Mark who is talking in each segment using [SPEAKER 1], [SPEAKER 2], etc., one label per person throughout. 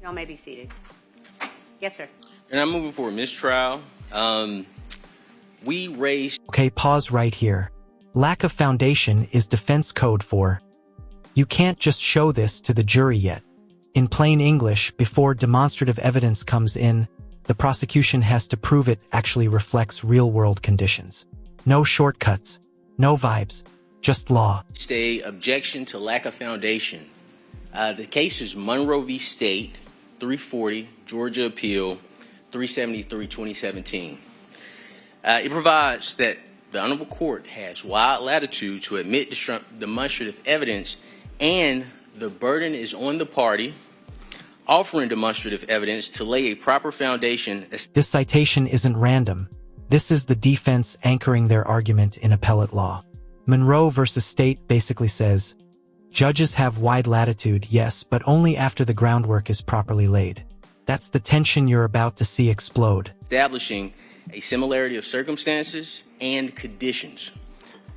[SPEAKER 1] Y'all may be seated. Yes, sir.
[SPEAKER 2] And I'm moving for a mistrial. We raised...
[SPEAKER 3] Okay, pause right here. Lack of foundation is defense code for you can't just show this to the jury yet. In plain English, before demonstrative evidence comes in, the prosecution has to prove it actually reflects real-world conditions. No shortcuts, no vibes, just law.
[SPEAKER 2] Stay objection to lack of foundation. The case is Monroe v. State, 340, Georgia Appeal, 373, 2017. It provides that the Honorable Court has wide latitude to admit demonstrative evidence, and the burden is on the party offering demonstrative evidence to lay a proper foundation.
[SPEAKER 3] This citation isn't random. This is the defense anchoring their argument in appellate law. Monroe v. State basically says, judges have wide latitude, yes, but only after the groundwork is properly laid. That's the tension you're about to see explode.
[SPEAKER 2] Establishing a similarity of circumstances and conditions.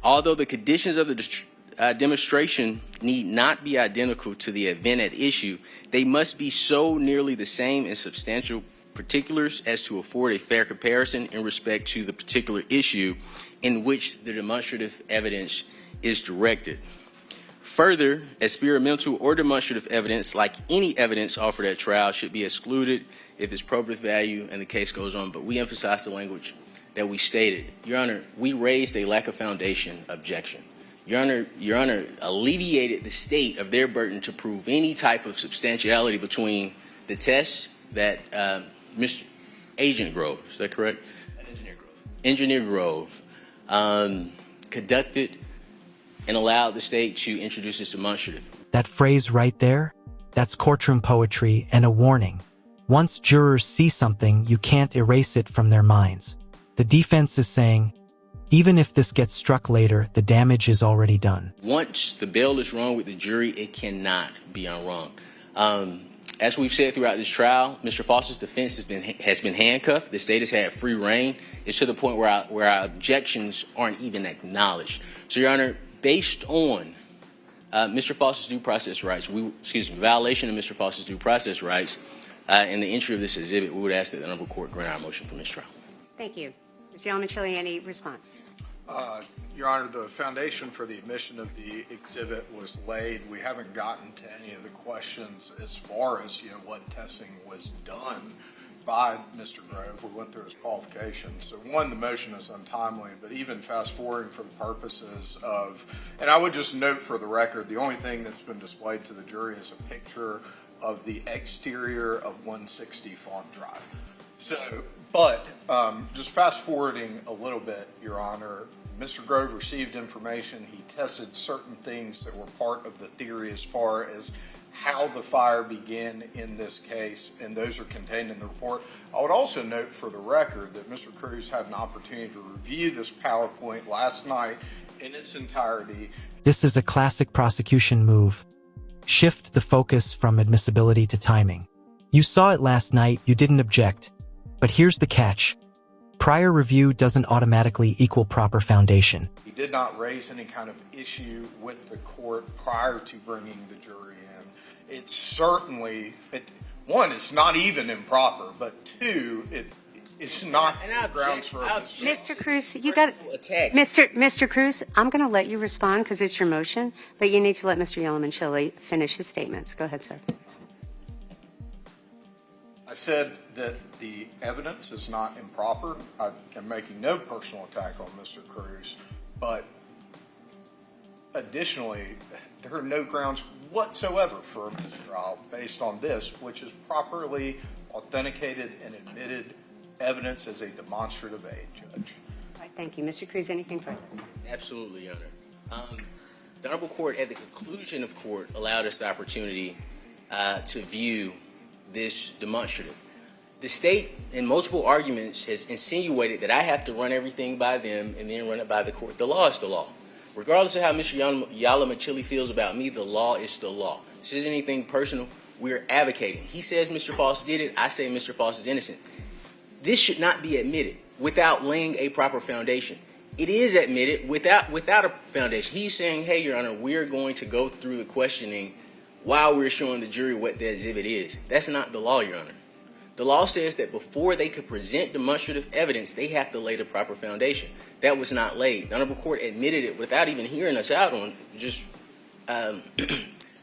[SPEAKER 2] Although the conditions of the demonstration need not be identical to the event at issue, they must be so nearly the same in substantial particulars as to afford a fair comparison in respect to the particular issue in which the demonstrative evidence is directed. Further, experimental or demonstrative evidence, like any evidence offered at trial, should be excluded if it's probative value and the case goes on. But we emphasize the language that we stated. Your Honor, we raised a lack of foundation objection. Your Honor alleviated the state of their burden to prove any type of substantiality between the tests that Mr. Agent Grove, is that correct? Engineer Grove conducted and allowed the state to introduce this demonstrative.
[SPEAKER 3] That phrase right there, that's courtroom poetry and a warning. Once jurors see something, you can't erase it from their minds. The defense is saying, even if this gets struck later, the damage is already done.
[SPEAKER 2] Once the bail is wrong with the jury, it cannot be unwrong. As we've said throughout this trial, Mr. Faust's defense has been handcuffed. The state has had free reign. It's to the point where our objections aren't even acknowledged. So, Your Honor, based on Mr. Faust's due process rights, violation of Mr. Faust's due process rights, and the entry of this exhibit, we would ask that the Honorable Court grant our motion for mistrial.
[SPEAKER 1] Thank you. Mr. Yalman-Chile, any response?
[SPEAKER 4] Your Honor, the foundation for the admission of the exhibit was laid. We haven't gotten to any of the questions as far as, what testing was done by Mr. Grove. We went through his qualifications. So one, the motion is untimely, but even fast forwarding for the purposes of, and I would just note for the record, the only thing that's been displayed to the jury is a picture of the exterior of 160 Farm Drive. So, but just fast forwarding a little bit, Your Honor, Mr. Grove received information. He tested certain things that were part of the theory as far as how the fire began in this case, and those are contained in the report. I would also note for the record that Mr. Cruz had an opportunity to review this PowerPoint last night in its entirety.
[SPEAKER 3] This is a classic prosecution move. Shift the focus from admissibility to timing. You saw it last night, you didn't object. But here's the catch. Prior review doesn't automatically equal proper foundation.
[SPEAKER 4] He did not raise any kind of issue with the court prior to bringing the jury in. It's certainly, one, it's not even improper, but two, it's not grounds for
[SPEAKER 1] Mr. Cruz, you got Mr. Cruz, I'm going to let you respond because it's your motion, but you need to let Mr. Yalman-Chile finish his statements. Go ahead, sir.
[SPEAKER 4] I said that the evidence is not improper. I am making no personal attack on Mr. Cruz, but additionally, there are no grounds whatsoever for a mistrial based on this, which is properly authenticated and admitted evidence as a demonstrative aid, Judge.
[SPEAKER 1] All right, thank you. Mr. Cruz, anything further?
[SPEAKER 2] Absolutely, Your Honor. The Honorable Court, at the conclusion of court, allowed us the opportunity to view this demonstrative. The state, in multiple arguments, has insinuated that I have to run everything by them and then run it by the court. The law is the law. Regardless of how Mr. Yalman-Chile feels about me, the law is the law. This isn't anything personal. We're advocating. He says Mr. Faust did it. I say Mr. Faust is innocent. This should not be admitted without laying a proper foundation. It is admitted without a foundation. He's saying, hey, Your Honor, we're going to go through the questioning while we're showing the jury what the exhibit is. That's not the law, Your Honor. The law says that before they could present demonstrative evidence, they have to lay the proper foundation. That was not laid. The Honorable Court admitted it without even hearing us out on just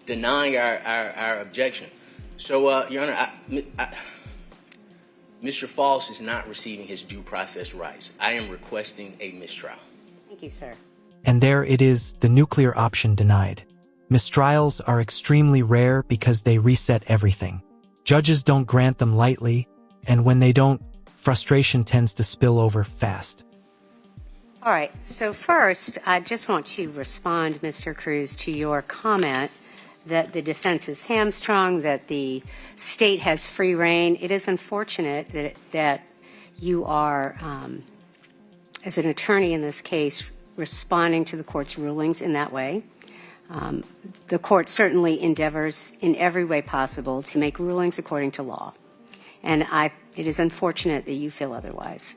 [SPEAKER 2] denying our objection. So, Your Honor, Mr. Faust is not receiving his due process rights. I am requesting a mistrial.
[SPEAKER 1] Thank you, sir.
[SPEAKER 3] And there it is, the nuclear option denied. Mistrials are extremely rare because they reset everything. Judges don't grant them lightly, and when they don't, frustration tends to spill over fast.
[SPEAKER 1] All right, so first, I just want to respond, Mr. Cruz, to your comment that the defense is hamstrung, that the state has free rein. It is unfortunate that you are, as an attorney in this case, responding to the court's rulings in that way. The court certainly endeavors in every way possible to make rulings according to law. And it is unfortunate that you feel otherwise.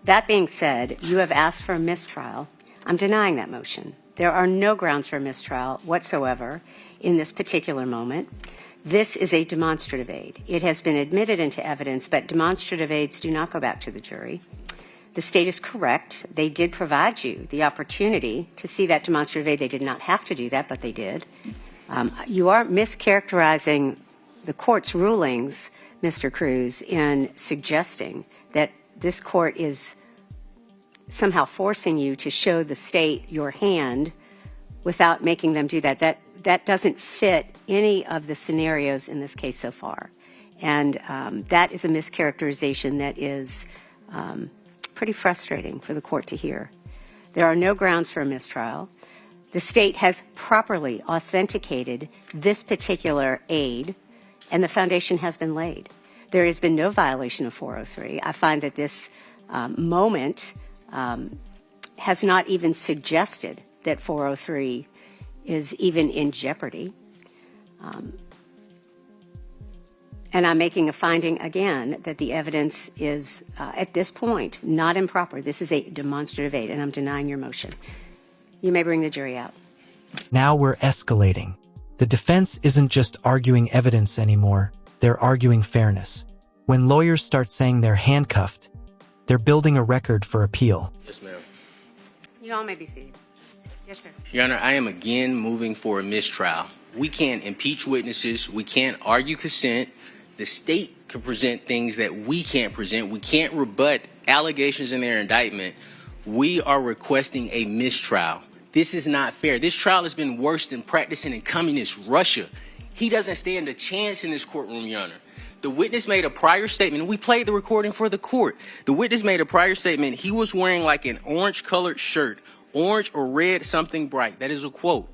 [SPEAKER 1] That being said, you have asked for a mistrial. I'm denying that motion. There are no grounds for a mistrial whatsoever in this particular moment. This is a demonstrative aid. It has been admitted into evidence, but demonstrative aids do not go back to the jury. The state is correct. They did provide you the opportunity to see that demonstrative aid. They did not have to do that, but they did. You are mischaracterizing the court's rulings, Mr. Cruz, in suggesting that this court is somehow forcing you to show the state your hand without making them do that. That doesn't fit any of the scenarios in this case so far. And that is a mischaracterization that is pretty frustrating for the court to hear. There are no grounds for a mistrial. The state has properly authenticated this particular aid, and the foundation has been laid. There has been no violation of 403. I find that this moment has not even suggested that 403 is even in jeopardy. And I'm making a finding, again, that the evidence is, at this point, not improper. This is a demonstrative aid, and I'm denying your motion. You may bring the jury out.
[SPEAKER 3] Now we're escalating. The defense isn't just arguing evidence anymore. They're arguing fairness. When lawyers start saying they're handcuffed, they're building a record for appeal.
[SPEAKER 2] Yes, ma'am.
[SPEAKER 1] You all may be seated. Yes, sir.
[SPEAKER 2] Your Honor, I am again moving for a mistrial. We can't impeach witnesses. We can't argue consent. The state can present things that we can't present. We can't rebut allegations in their indictment. We are requesting a mistrial. This is not fair. This trial has been worse than practicing in communist Russia. He doesn't stand a chance in this courtroom, Your Honor. The witness made a prior statement. We played the recording for the court. The witness made a prior statement. He was wearing like an orange-colored shirt, orange or red, something bright. That is a quote.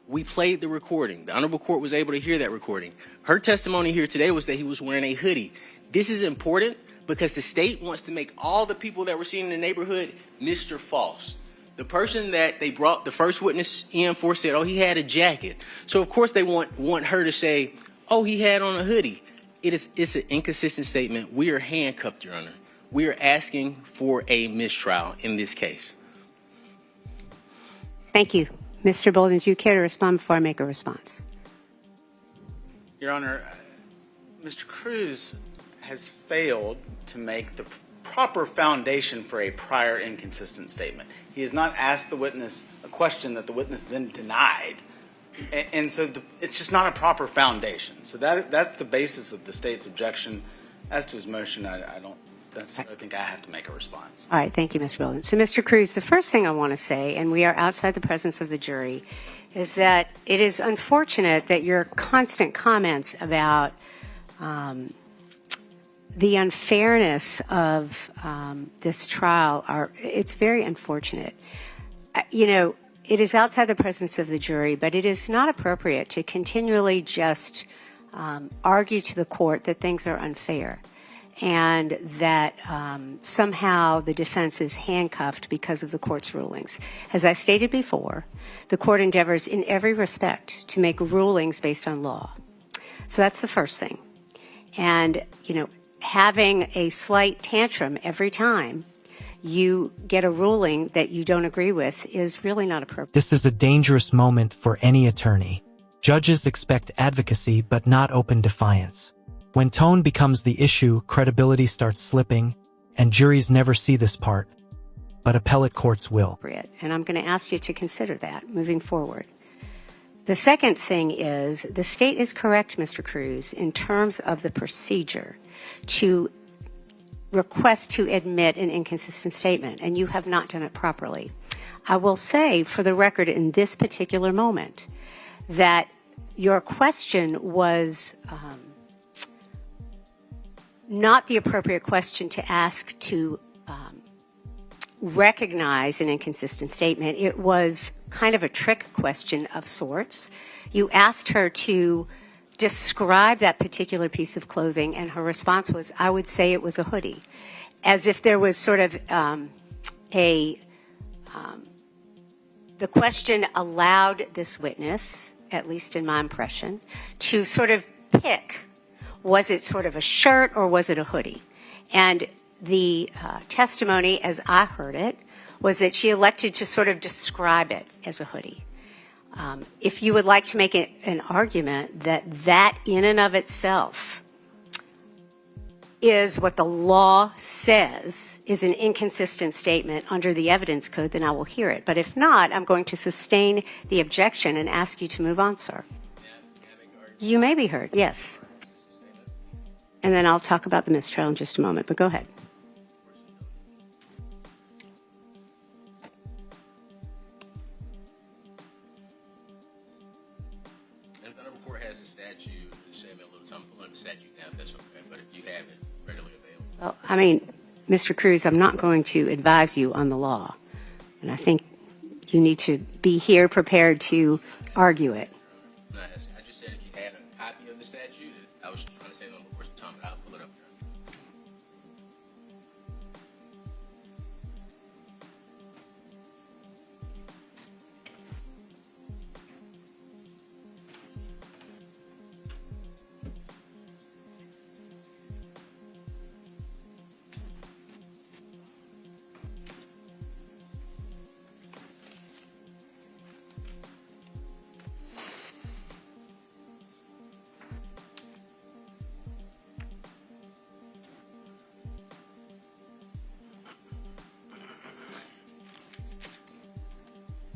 [SPEAKER 2] We played the recording. The Honorable Court was able to hear that recording. Her testimony here today was that he was wearing a hoodie. This is important because the state wants to make all the people that were seen in the neighborhood Mr. Faust. The person that they brought the first witness in for said, oh, he had a jacket. So, of course, they want her to say, oh, he had on a hoodie. It's an inconsistent statement. We are handcuffed, Your Honor. We are asking for a mistrial in this case.
[SPEAKER 1] Thank you. Mr. Bolden, do you care to respond before I make a response?
[SPEAKER 5] Your Honor, Mr. Cruz has failed to make the proper foundation for a prior inconsistent statement. He has not asked the witness a question that the witness then denied. And so it's just not a proper foundation. So that's the basis of the state's objection. As to his motion, I don't necessarily think I have to make a response.
[SPEAKER 1] All right. Thank you, Mr. Bolden. So, Mr. Cruz, the first thing I want to say, and we are outside the presence of the jury, is that it is unfortunate that your constant comments about the unfairness of this trial it's very unfortunate. You know, it is outside the presence of the jury, but it is not appropriate to continually just argue to the court that things are unfair and that somehow the defense is handcuffed because of the court's rulings. As I stated before, the court endeavors in every respect to make rulings based on law. So that's the first thing. And, you know, having a slight tantrum every time you get a ruling that you don't agree with is really not appropriate.
[SPEAKER 3] This is a dangerous moment for any attorney. Judges expect advocacy but not open defiance. When tone becomes the issue, credibility starts slipping, and juries never see this part, but appellate courts will.
[SPEAKER 1] And I'm going to ask you to consider that moving forward. The second thing is, the state is correct, Mr. Cruz, in terms of the procedure to request to admit an inconsistent statement, and you have not done it properly. I will say, for the record, in this particular moment, that your question was not the appropriate question to ask to recognize an inconsistent statement. It was kind of a trick question of sorts. You asked her to describe that particular piece of clothing, and her response was, I would say it was a hoodie, as if there was sort of the question allowed this witness, at least in my impression, to sort of pick, was it sort of a shirt or was it a hoodie? And the testimony, as I heard it, was that she elected to sort of describe it as a hoodie. If you would like to make an argument that that in and of itself is what the law says is an inconsistent statement under the evidence code, then I will hear it. But if not, I'm going to sustain the objection and ask you to move on, sir. You may be heard, yes. And then I'll talk about the mistrial in just a moment, but go ahead.
[SPEAKER 2] If the court has the statute, save me a little time pulling the statute now, that's okay. But if you have it readily available.
[SPEAKER 1] Well, I mean, Mr. Cruz, I'm not going to advise you on the law. And I think you need to be here prepared to argue it.
[SPEAKER 2] No, I just said if you had a copy of the statute, I was trying to say on the first time, but I'll pull it up there.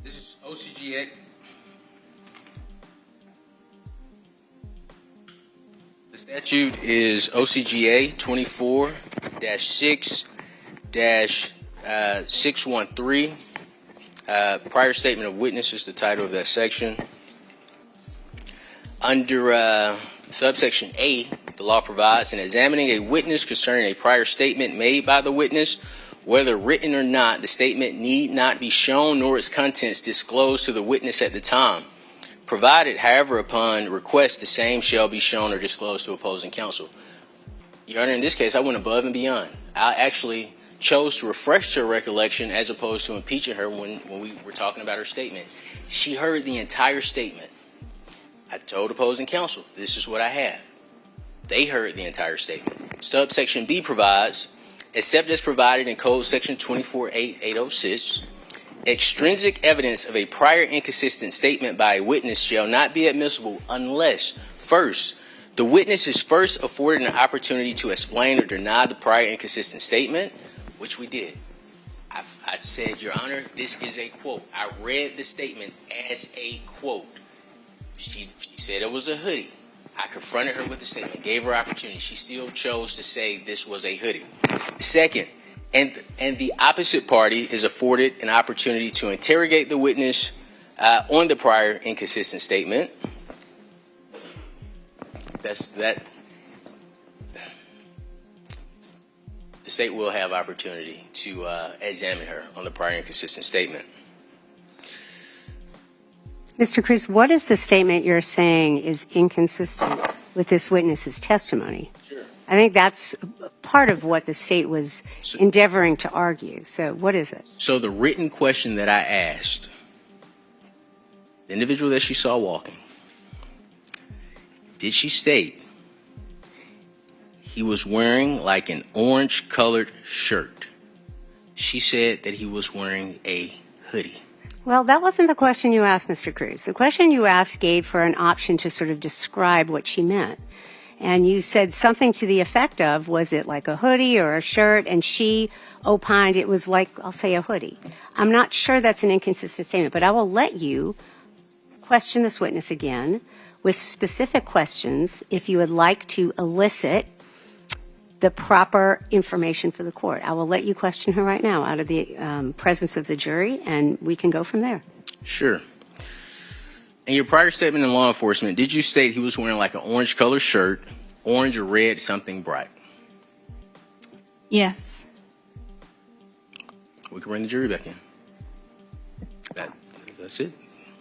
[SPEAKER 2] This is OCGA. The statute is OCGA 24-6-613. Prior statement of witness is the title of that section. Under subsection A, the law provides, in examining a witness concerning a prior statement made by the witness, whether written or not, the statement need not be shown nor its contents disclosed to the witness at the time. Provided, however, upon request, the same shall be shown or disclosed to opposing counsel. Your Honor, in this case, I went above and beyond. I actually chose to refresh her recollection as opposed to impeaching her when we were talking about her statement. She heard the entire statement. I told opposing counsel, this is what I have. They heard the entire statement. Subsection B provides, except as provided in Code Section 24-806, extrinsic evidence of a prior inconsistent statement by a witness shall not be admissible unless, first, the witness is first afforded an opportunity to explain or deny the prior inconsistent statement, which we did. I said, Your Honor, this is a quote. I read the statement as a quote. She said it was a hoodie. I confronted her with the statement, gave her opportunity. She still chose to say this was a hoodie. Second, and the opposite party is afforded an opportunity to interrogate the witness on the prior inconsistent statement. The state will have opportunity to examine her on the prior inconsistent statement.
[SPEAKER 1] Mr. Cruz, what is the statement you're saying is inconsistent with this witness's testimony?
[SPEAKER 2] Sure.
[SPEAKER 1] I think that's part of what the state was endeavoring to argue. So what is it?
[SPEAKER 2] So the written question that I asked, the individual that she saw walking, did she state he was wearing like an orange colored shirt? She said that he was wearing a hoodie.
[SPEAKER 1] Well, that wasn't the question you asked, Mr. Cruz. The question you asked gave her an option to sort of describe what she meant. And you said something to the effect of, was it like a hoodie or a shirt? And she opined it was like, I'll say, a hoodie. I'm not sure that's an inconsistent statement, but I will let you question this witness again with specific questions if you would like to elicit the proper information for the court. I will let you question her right now out of the presence of the jury, and we can go from there.
[SPEAKER 2] Sure. In your prior statement in law enforcement, did you state he was wearing like an orange colored shirt, orange or red, something bright?
[SPEAKER 6] Yes.
[SPEAKER 2] We can bring the jury back in. That's it.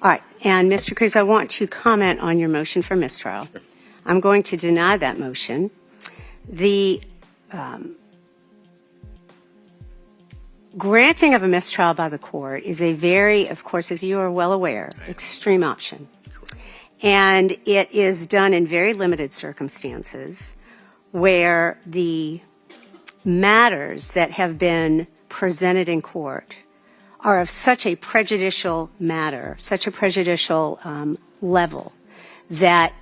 [SPEAKER 1] All right. And Mr. Cruz, I want to comment on your motion for mistrial.
[SPEAKER 2] Sure.
[SPEAKER 1] I'm going to deny that motion. The granting of a mistrial by the court is a very, of course, as you are well aware, extreme option. And it is done in very limited circumstances where the matters that have been presented in court are of such a prejudicial matter, such a prejudicial level that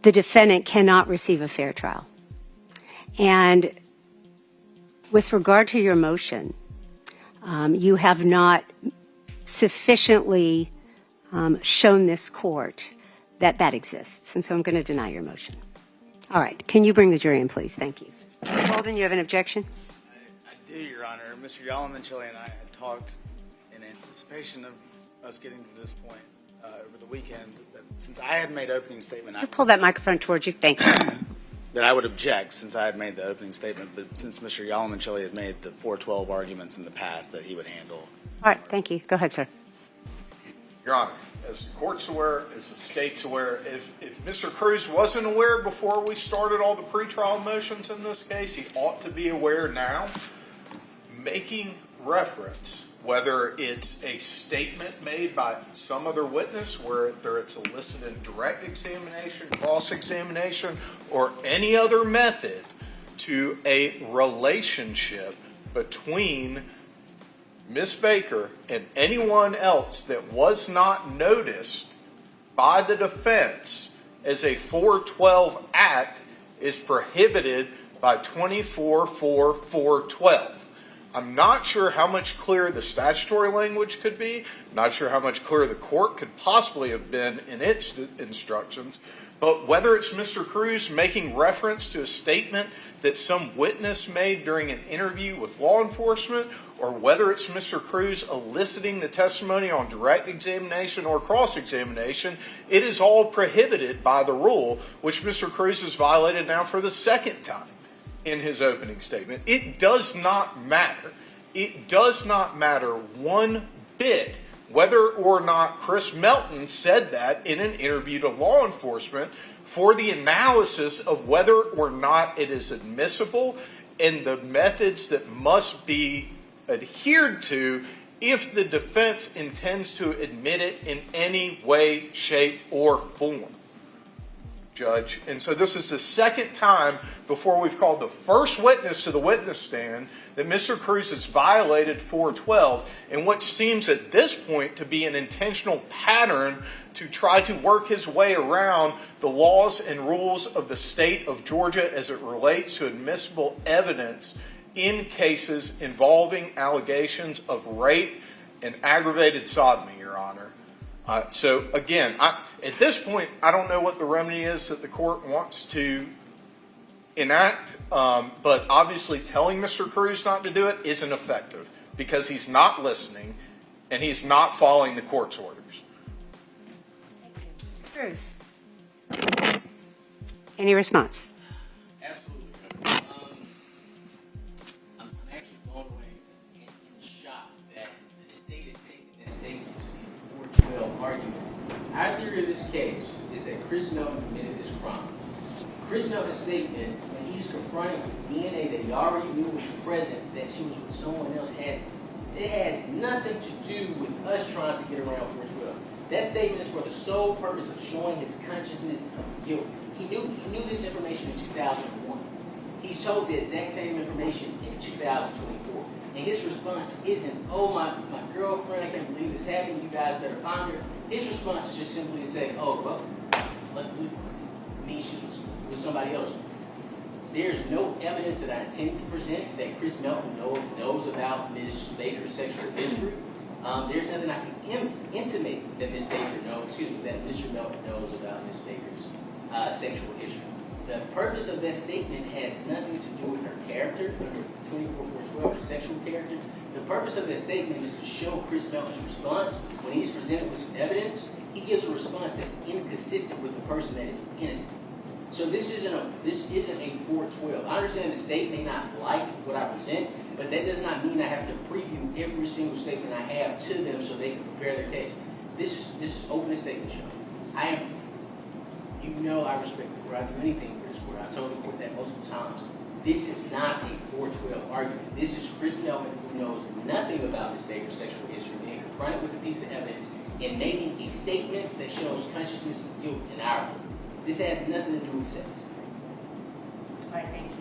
[SPEAKER 1] the defendant cannot receive a fair trial. And with regard to your motion, you have not sufficiently shown this court that that exists. And so I'm going to deny your motion. All right. Can you bring the jury in, please? Thank you. Holden, you have an objection?
[SPEAKER 5] I do, Your Honor. Mr. Yalamanchili and I had talked in anticipation of us getting to this point over the weekend. That since I had made opening statement,
[SPEAKER 1] Pull that microphone towards you. Thank you.
[SPEAKER 5] that I would object since I had made the opening statement, but since Mr. Yalamanchili had made the 412 arguments in the past that he would handle.
[SPEAKER 1] All right. Thank you. Go ahead, sir.
[SPEAKER 4] Your Honor, as the court's aware, as the state's aware, if Mr. Cruz wasn't aware before we started all the pretrial motions in this case, he ought to be aware now. Making reference, whether it's a statement made by some other witness, whether it's elicited direct examination, cross-examination, or any other method to a relationship between Ms. Baker and anyone else that was not noticed by the defense as a 412 act is prohibited by 24-4-412. I'm not sure how much clearer the statutory language could be. I'm not sure how much clearer the court could possibly have been in its instructions. But whether it's Mr. Cruz making reference to a statement that some witness made during an interview with law enforcement, or whether it's Mr. Cruz eliciting the testimony on direct examination or cross-examination, it is all prohibited by the rule, which Mr. Cruz has violated now for the second time in his opening statement. It does not matter. It does not matter one bit whether or not Chris Melton said that in an interview to law enforcement for the analysis of whether or not it is admissible and the methods that must be adhered to if the defense intends to admit it in any way, shape, or form, Judge. And so this is the second time before we've called the first witness to the witness stand that Mr. Cruz has violated 412 in what seems at this point to be an intentional pattern to try to work his way around the laws and rules of the state of Georgia as it relates to admissible evidence in cases involving allegations of rape and aggravated sodomy, Your Honor. So again, at this point, I don't know what the remedy is that the court wants to enact, but obviously telling Mr. Cruz not to do it isn't effective because he's not listening and he's not following the court's orders.
[SPEAKER 1] Cruz. Any response?
[SPEAKER 2] Absolutely. I'm actually blown away and shocked that the state is taking that statement to be a 412 argument. Our theory of this case is that Chris Melton committed this crime. Chris Melton's statement, when he's confronted with DNA that he already knew was present, that she was with someone else, it has nothing to do with us trying to get around 412. That statement is for the sole purpose of showing his consciousness of guilt. He knew this information in 2001. He showed the exact same information in 2024. And his response isn't, oh, my girlfriend, I can't believe this happened, you guys better find her. His response is just simply to say, oh, well, let's leave her. Me, she's with somebody else. There is no evidence that I intend to present that Chris Melton knows about Ms. Baker's sexual history. There's nothing I can intimate that Ms. Baker knows, that Mr. Melton knows about Ms. Baker's sexual history. The purpose of that statement has nothing to do with her character, under 24.412, her sexual character. The purpose of that statement is to show Chris Melton's response. When he's presented with some evidence, he gives a response that's inconsistent with the person that is innocent. So this isn't a 412. I understand the state may not like what I present, but that does not mean I have to preview every single statement I have to them so they can prepare their case. This is open statement show. You know I respect the court. I do anything for this court. I've told the court that multiple times. This is not a 412 argument. This is Chris Melton, who knows nothing about Ms. Baker's sexual history, being confronted with a piece of evidence and making a statement that shows consciousness of guilt in our court. This has nothing to do with sex.
[SPEAKER 1] All right, thank you.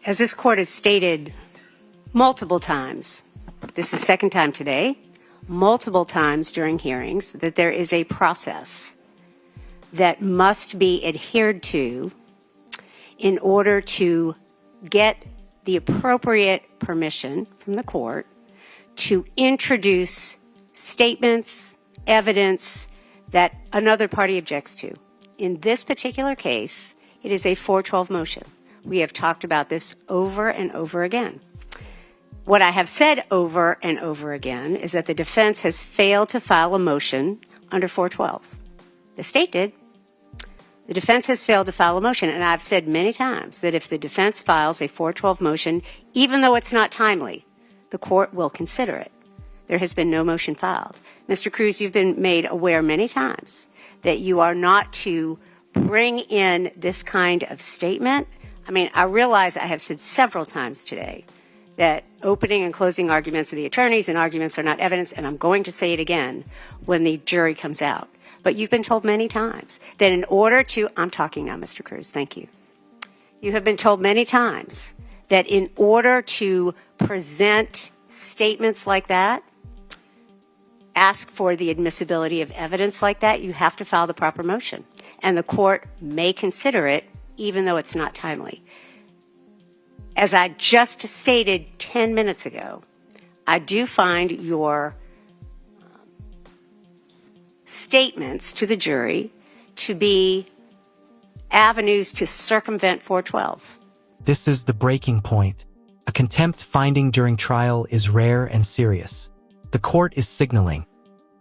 [SPEAKER 1] As this court has stated multiple times, this is the second time today, multiple times during hearings, that there is a process that must be adhered to in order to get the appropriate permission from the court to introduce statements, evidence that another party objects to. In this particular case, it is a 412 motion. We have talked about this over and over again. What I have said over and over again is that the defense has failed to file a motion under 412. The state did. The defense has failed to file a motion, and I've said many times that if the defense files a 412 motion, even though it's not timely, the court will consider it. There has been no motion filed. Mr. Cruz, you've been made aware many times that you are not to bring in this kind of statement. I mean, I realize I have said several times today that opening and closing arguments of the attorneys and arguments are not evidence, and I'm going to say it again when the jury comes out. But you've been told many times that in order to, I'm talking now, Mr. Cruz, thank you. You have been told many times that in order to present statements like that, ask for the admissibility of evidence like that, you have to file the proper motion. And the court may consider it even though it's not timely. As I just stated 10 minutes ago, I do find your statements to the jury to be avenues to circumvent 412.
[SPEAKER 3] This is the breaking point. A contempt finding during trial is rare and serious. The court is signaling.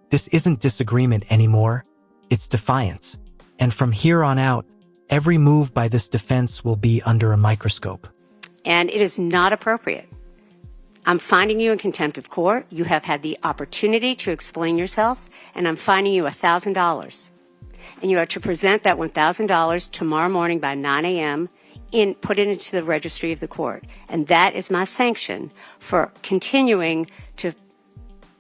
[SPEAKER 3] This isn't disagreement anymore, it's defiance. And from here on out, every move by this defense will be under a microscope.
[SPEAKER 1] And it is not appropriate. I'm finding you in contempt of court. You have had the opportunity to explain yourself, and I'm fining you $1,000. And you are to present that $1,000 tomorrow morning by 9 a.m. Put it into the registry of the court. And that is my sanction for continuing to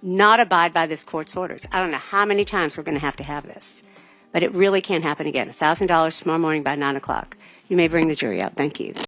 [SPEAKER 1] not abide by this court's orders. I don't know how many times we're going to have this, but it really can't happen again. $1,000 tomorrow morning by 9 o'clock. You may bring the jury out. Thank you.